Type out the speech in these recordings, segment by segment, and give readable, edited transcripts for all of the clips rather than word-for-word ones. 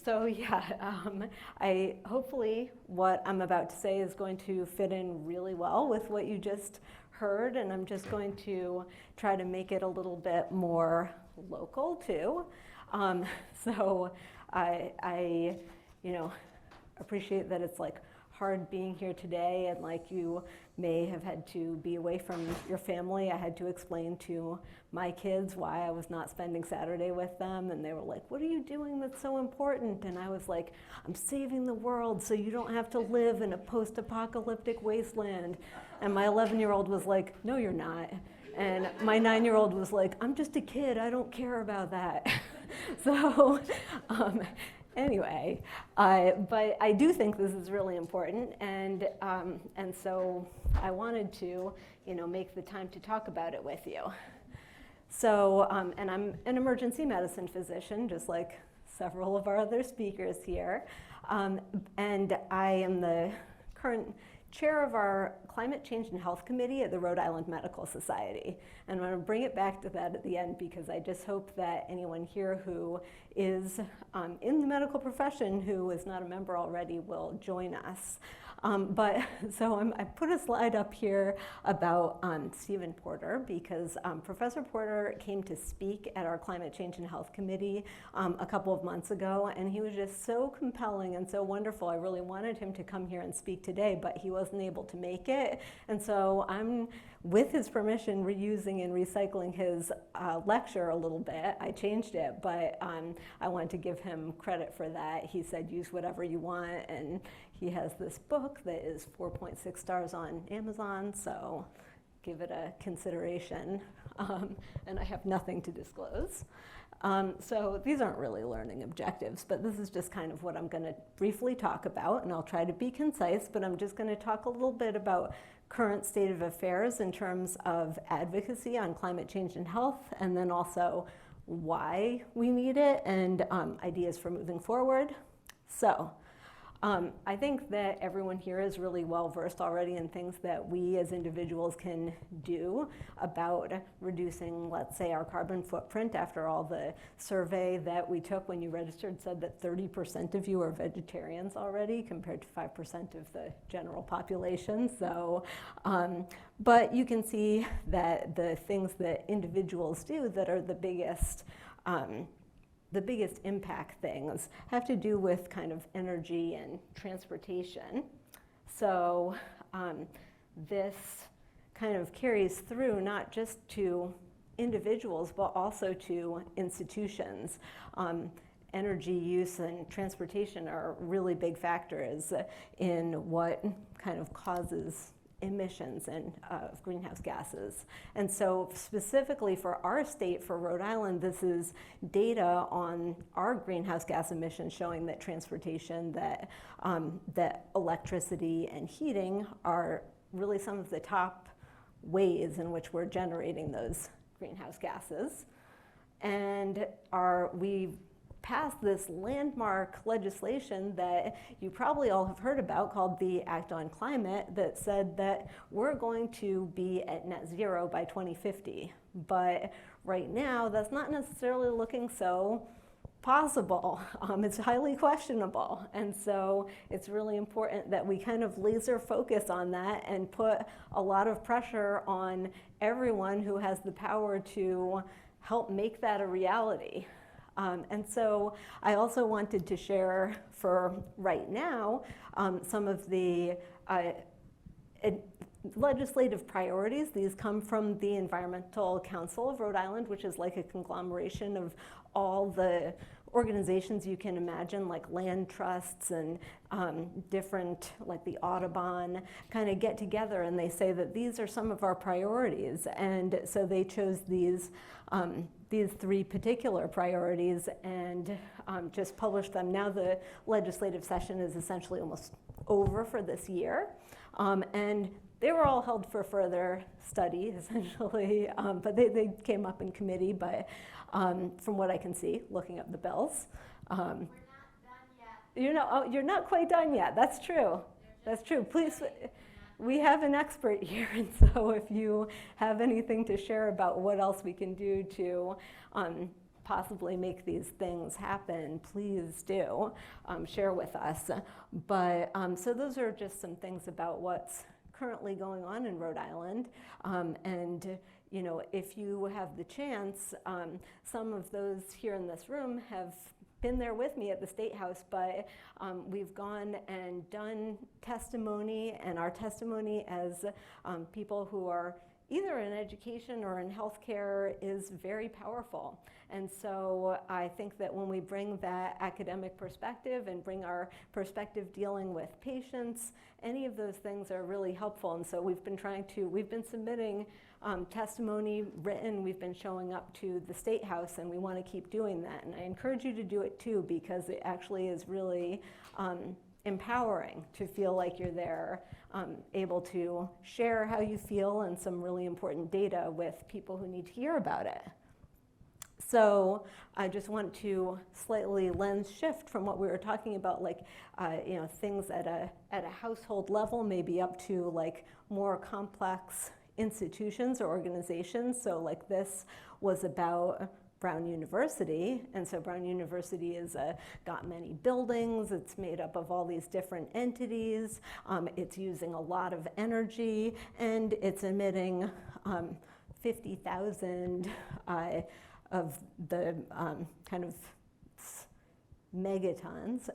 So yeah, I hopefully what I'm about to say is going to fit in really well with what you just heard, and I'm just going to try to make it a little bit more local too. Um, so I, appreciate that it's like hard being here today, and like you may have had to be away from your family. I had to explain to my kids why I was not spending Saturday with them, and they were like, "What are you doing that's so important?" And I was like, "I'm saving the world so you don't have to live in a post-apocalyptic wasteland." And my 11-year-old was like, "No, you're not." And my 9-year-old was like, "I'm just a kid, I don't care about that." So anyway, but I do think this is really important, and so I wanted to, make the time to talk about it with you. So, and I'm an emergency medicine physician, just like several of our other speakers here, and I am the current chair of our Climate Change and Health Committee at the Rhode Island Medical Society. And I'm going to bring it back to that at the end, because I just hope that anyone here who is in the medical profession who is not a member already will join us. So I put a slide up here about Stephen Porter, because Professor Porter came to speak at our Climate Change and Health Committee a couple of months ago, and he was just so compelling and so wonderful. I really wanted him to come here and speak today, but he wasn't able to make it. And so I'm, with his permission, reusing and recycling his lecture a little bit. I changed it, but I wanted to give him credit for that. He said, use whatever you want, and he has this book that is 4.6 stars on Amazon, so give it a consideration. And I have nothing to disclose. So these aren't really learning objectives, but this is just kind of what I'm going to briefly talk about, and I'll try to be concise, but I'm just going to talk a little bit about current state of affairs in terms of advocacy on climate change and health, and then also why we need it, and ideas for moving forward. So I think that everyone here is really well versed already in things that we as individuals can do about reducing, let's say, our carbon footprint. After all, the survey that we took when you registered said that 30% of you are vegetarians already, compared to 5% of the general population. So, but you can see that the things that individuals do that are the biggest impact things have to do with kind of energy and transportation. So this kind of carries through not just to individuals, but also to institutions. Energy use and transportation are really big factors in what kind of causes emissions and of greenhouse gases. And so specifically for our state, for Rhode Island, this is data on our greenhouse gas emissions showing that transportation, that electricity and heating are really some of the top ways in which we're generating those greenhouse gases. And we passed this landmark legislation that you probably all have heard about, called the Act on Climate, that said that we're going to be at net zero by 2050. But right now, that's not necessarily looking so possible. It's highly questionable. And so it's really important that we kind of laser focus on that and put a lot of pressure on everyone who has the power to help make that a reality. And so I also wanted to share for right now some of the legislative priorities. These come from the Environmental Council of Rhode Island, which is like a conglomeration of all the organizations you can imagine, like land trusts and different, like the Audubon, kind of get together and they say that these are some of our priorities. And so they chose these three particular priorities and just published them. Now the legislative session is essentially almost over for this year. And they were all held for further study, essentially, but they came up in committee, but from what I can see, looking up the bills. We're not done yet. You're not quite done yet. That's true. That's true. Please, we have an expert here, and so if you have anything to share about what else we can do to possibly make these things happen, please do share with us. But so those are just some things about what's currently going on in Rhode Island. And you know, if you have the chance, some of those here in this room have been there with me at the State House, but we've gone and done testimony, and our testimony as people who are either in education or in healthcare is very powerful. And so I think that when we bring that academic perspective and bring our perspective dealing with patients, any of those things are really helpful. And so we've been submitting testimony written, we've been showing up to the State House, and we want to keep doing that. And I encourage you to do it too, because it actually is really empowering to feel like you're there, able to share how you feel and some really important data with people who need to hear about it. So I just want to slightly lens shift from what we were talking about, like you know, things at a household level, maybe up to like more complex institutions or organizations. So like this was about Brown University, and so Brown University is got many buildings, it's made up of all these different entities, it's using a lot of energy, and it's emitting 50,000 of the kind of megatons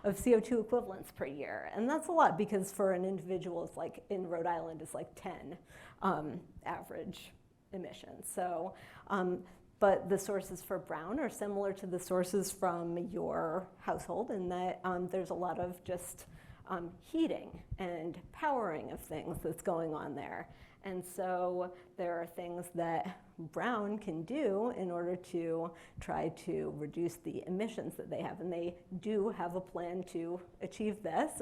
of CO2 equivalents per year. And that's a lot, because for an individual, it's like in Rhode Island, it's like 10 average emissions. So, but the sources for Brown are similar to the sources from your household, in that there's a lot of just heating and powering of things that's going on there. And so there are things that Brown can do in order to try to reduce the emissions that they have. And they do have a plan to achieve this.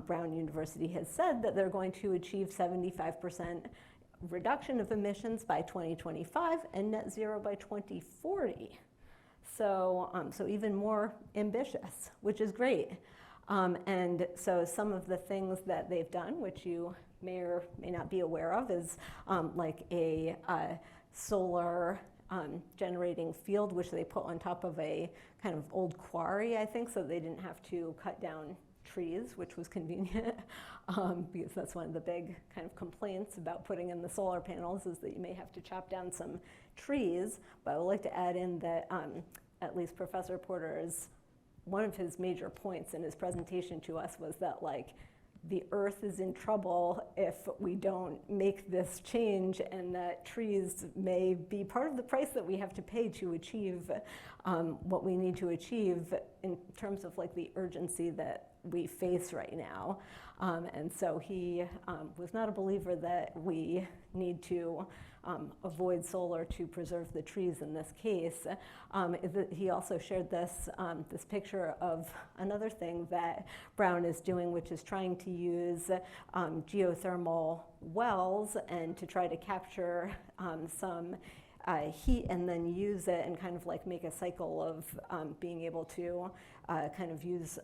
Brown University has said that they're going to achieve 75% reduction of emissions by 2025 and net zero by 2040. So, so even more ambitious, which is great. And so some of the things that they've done, which you may or may not be aware of, is like a solar generating field, which they put on top of a kind of old quarry, I think, so they didn't have to cut down trees, which was convenient, because that's one of the big kind of complaints about putting in the solar panels, is that you may have to chop down some trees. But I would like to add in that at least Professor Porter's, one of his major points in his presentation to us was that, like, the earth is in trouble if we don't make this change, and that trees may be part of the price that we have to pay to achieve what we need to achieve in terms of like the urgency that we face right now. And so he was not a believer that we need to avoid solar to preserve the trees in this case. He also shared this, this picture of another thing that Brown is doing, which is trying to use geothermal wells and to try to capture some heat and then use it and kind of like make a cycle of being able to kind of use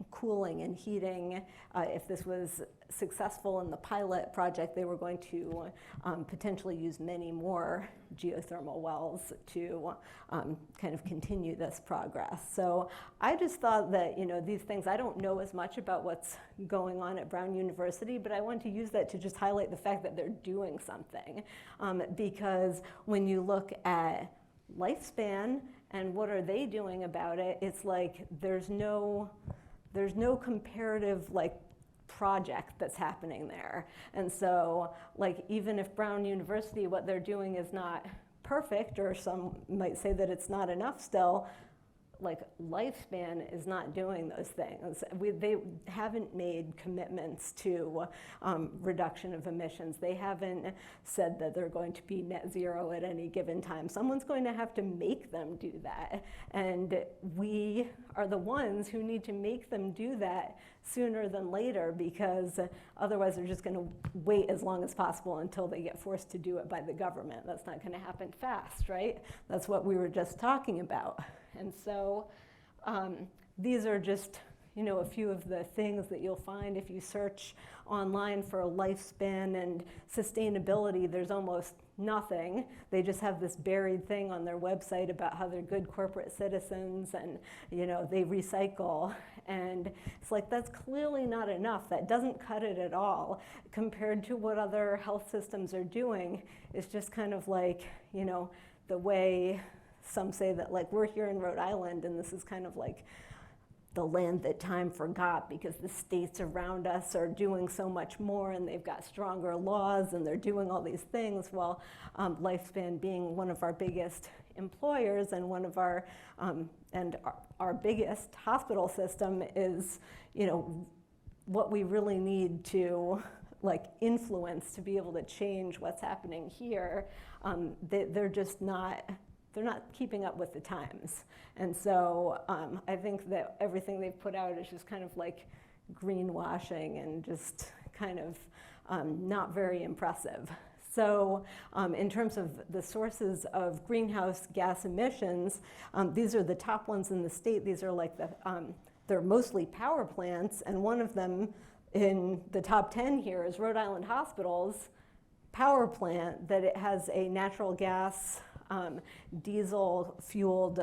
cooling and heating. If this was successful in the pilot project, they were going to potentially use many more geothermal wells to kind of continue this progress. So I just thought that, you know, these things, I don't know as much about what's going on at Brown University, but I want to use that to just highlight the fact that they're doing something. Because when you look at lifespan and what are they doing about it, it's like there's no comparative like project that's happening there. And so like even if Brown University, what they're doing is not perfect, or some might say that it's not enough still, like lifespan is not doing those things. They haven't made commitments to reduction of emissions. They haven't said that they're going to be net zero at any given time. Someone's going to have to make them do that. And we are the ones who need to make them do that sooner than later, because otherwise they're just going to wait as long as possible until they get forced to do it by the government. That's not going to happen fast, right? That's what we were just talking about. And so these are just, you know, a few of the things that you'll find if you search online for lifespan and sustainability. There's almost nothing. They just have this buried thing on their website about how they're good corporate citizens and, you know, they recycle. And it's like, that's clearly not enough. That doesn't cut it at all compared to what other health systems are doing. It's just kind of like, you know, the way some say that, like, we're here in Rhode Island and this is kind of like the land that time forgot because the states around us are doing so much more and they've got stronger laws and they're doing all these things. Well, Lifespan being one of our biggest employers and one of our our biggest hospital system is, you know, what we really need to like influence to be able to change what's happening here. They're just not. They're not keeping up with the times. And so I think that everything they've put out is just kind of like greenwashing and just kind of not very impressive. So in terms of the sources of greenhouse gas emissions, these are the top ones in the state. These are like they're mostly power plants, and one of them in the top 10 here is Rhode Island Hospital's power plant, that it has a natural gas diesel-fueled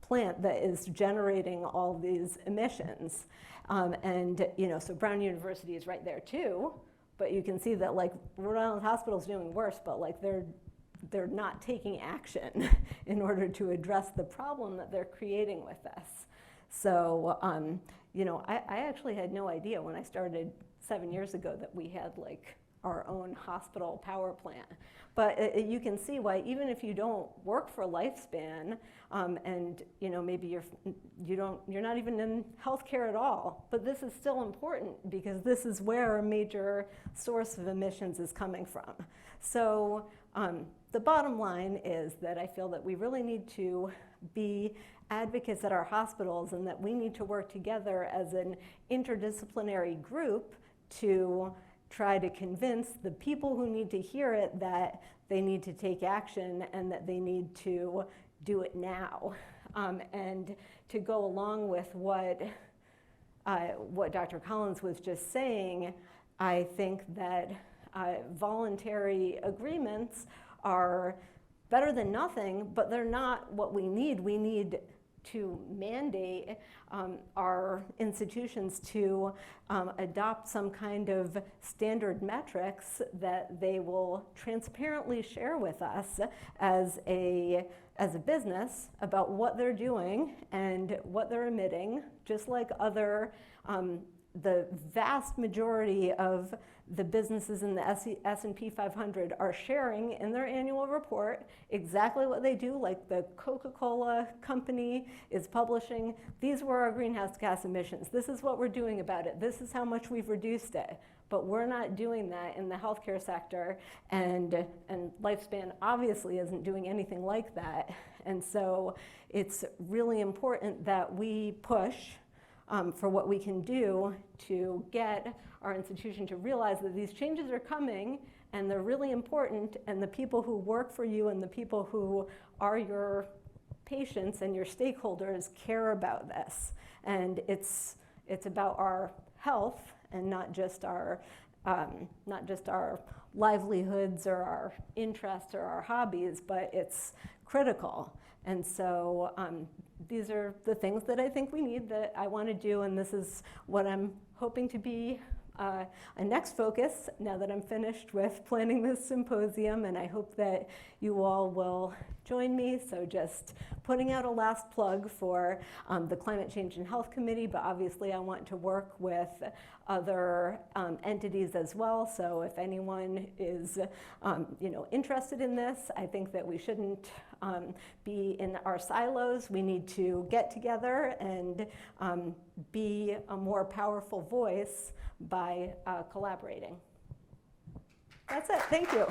plant that is generating all these emissions. And, you know, so Brown University is right there too, but you can see that, like, Rhode Island Hospital is doing worse, but, like, they're not taking action in order to address the problem that they're creating with this. So, you know, I actually had no idea when I started 7 years ago that we had, like, our own hospital power plant. But you can see why, even if you don't work for Lifespan, and you know, maybe you're not even in healthcare at all, but this is still important because this is where a major source of emissions is coming from. So the bottom line is that I feel that we really need to be advocates at our hospitals, and that we need to work together as an interdisciplinary group to try to convince the people who need to hear it that they need to take action and that they need to do it now. And to go along with what Dr. Collins was just saying, I think that voluntary agreements are better than nothing, but they're not what we need. We need to mandate our institutions to adopt some kind of standard metrics that they will transparently share with us as a business about what they're doing and what they're emitting, just like other, the vast majority of the businesses in the S&P 500 are sharing in their annual report exactly what they do, like the Coca-Cola company is publishing, these were our greenhouse gas emissions, this is what we're doing about it, this is how much we've reduced it. But we're not doing that in the healthcare sector, and Lifespan obviously isn't doing anything like that. And so it's really important that we push for what we can do to get our institution to realize that these changes are coming and they're really important, and the people who work for you and the people who are your patients and your stakeholders care about this. And it's about our health and not just our livelihoods or our interests or our hobbies, but it's critical. And so these are the things that I think we need, that I want to do, and this is what I'm hoping to be a next focus now that I'm finished with planning this symposium, and I hope that you all will join me. So just putting out a last plug for the Climate Change and Health Committee, but obviously I want to work with other entities as well. So if anyone is interested in this, I think that we shouldn't be in our silos. We need to get together and be a more powerful voice by collaborating. That's it. Thank you.